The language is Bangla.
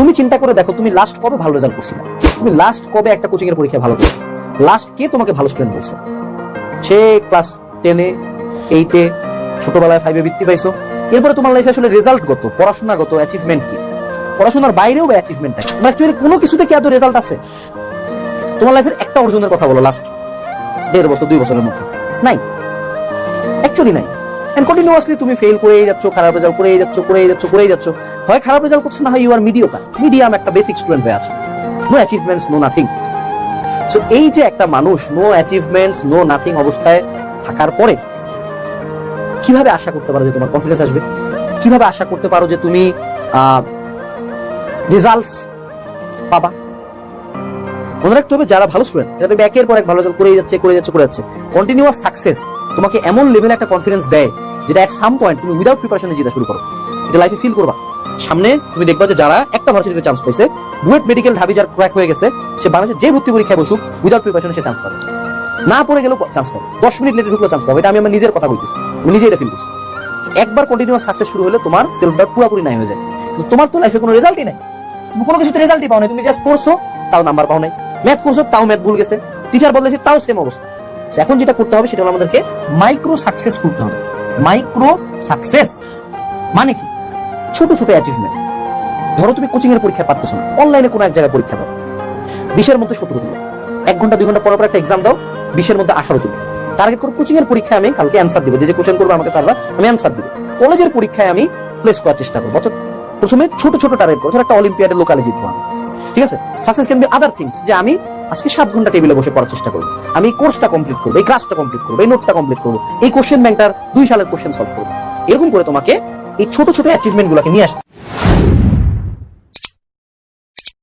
তুমি চিন্তা করে দেখো, তুমি লাস্ট কবে ভালো রেজাল্ট করছিলে? তুমি লাস্ট কবে একটা কোচিং এর পরীক্ষায় ভালো করছো? লাস্ট কে তোমাকে ভালো স্টুডেন্ট বলছে? সে ক্লাস 10-এ, 8-এ, ছোটবেলায় 5-এ বৃত্তি পাইছো। এরপরে তোমার লাইফে আসলে রেজাল্টগত, পড়াশোনাগত অ্যাচিভমেন্ট কি? পড়াশোনার বাইরেও অ্যাচিভমেন্ট আছে। অ্যাকচুয়ালি কোনো কিছুতে কি এত রেজাল্ট আছে? তোমার লাইফের একটা অর্জনের কথা বলো লাস্ট 1.5 বছর 2 বছরের মধ্যে। নাই, অ্যাকচুয়ালি নাই। এন্ড কন্টিনিউয়াসলি তুমি ফেল করেই যাচ্ছ, খারাপ রেজাল্ট করেই যাচ্ছ। হয় খারাপ রেজাল্ট করছো, না হয় ইউ আর মিডিয়াম একটা বেসিক স্টুডেন্ট হয়ে আছো। No achievements, no nothing. So এই যে একটা মানুষ নো অ্যাচিভমেন্টস, নো নাথিং অবস্থায় থাকার পরে কিভাবে আশা করতে পারো যে তোমার কনফিডেন্স আসবে? কিভাবে আশা করতে পারো যে তুমি রেজাল্টস পাবা? মনে রাখতে হবে, যারা ভালো স্টুডেন্ট এরা দেখবে একের পর এক ভালো রেজাল্ট করে যাচ্ছে। কন্টিনিউয়াস সাকসেস তোমাকে এমন লেভেলে একটা কনফিডেন্স দেয় যেটা এট সাম পয়েন্ট তুমি উইদাউট প্রিপারেশনে জিতে শুরু করো। এটা লাইফে ফিল করবা। সামনে তুমি দেখবা যে যারা একটা ভার্সিটিতে চান্স পাইছে, বুয়েট মেডিকেল ঢাবি যার ক্র্যাক হয়ে গেছে, সে বাংলাদেশে যে ভর্তি পরীক্ষায় বসুক উইদাউট প্রিপারেশনে সে চান্স পাবে। না পড়ে গেলেও চান্স পাবে, 10 মিনিট লেটে ঢুকলেও চান্স পাবে। এটা আমি আমার নিজের কথা বলতেছি, আমি নিজে এটা ফিল করছি। একবার কন্টিনিউয়াস সাকসেস শুরু হলে তোমার সেলফ ডাউট পুরোপুরি নাই হয়ে যায়। তোমার তো লাইফে কোনো রেজাল্টই নাই, তুমি কোনো কিছুতে রেজাল্টই পাও নাই। তুমি জাস্ট পড়ছো, তাও নাম্বার পাও নাই। ম্যাথ করছো, তাও ম্যাথ ভুল গেছে। টিচার বদলেছে, তাও সেম অবস্থা। এখন যেটা করতে হবে সেটা হলো আমাদেরকে মাইক্রো সাকসেস করতে হবে। মাইক্রো সাকসেস মানে কি? ছোট ছোট অ্যাচিভমেন্ট। ধরো তুমি কোচিং এর পরীক্ষা পাচ্ছ না, অনলাইনে কোনো এক জায়গায় পরীক্ষা দাও, 20-এর মধ্যে 17 তুলো। 1 ঘন্টা 2 ঘন্টা পর একটা এক্সাম দাও, 20-এর মধ্যে 18 তুলো। টার্গেট করে কোচিং এর পরীক্ষায় আমি কালকে অ্যান্সার দিব, যে কোশ্চেন করবে আমাকে স্যাররা, আমি অ্যান্সার দিব। কলেজের পরীক্ষায় আমি প্লেস করার চেষ্টা করবো। অর্থাৎ প্রথমে ছোট ছোট টার্গেট করো। ধর একটা অলিম্পিয়াডে লোকালে জিতবো আমি, ঠিক আছে? Success can be other things, যে আমি আজকে 7 ঘন্টা টেবিলে বসে পড়ার চেষ্টা করবো, আমি এই কোর্সটা কমপ্লিট করবো, এই ক্লাসটা কমপ্লিট করবো, এই নোটটা কমপ্লিট করবো, এই কোশ্চেন ব্যাংকটার 2 সালের কোশ্চেন সলভ করবো। এরকম করে তোমাকে এই ছোট ছোট অ্যাচিভমেন্ট গুলোকে নিয়ে আসতে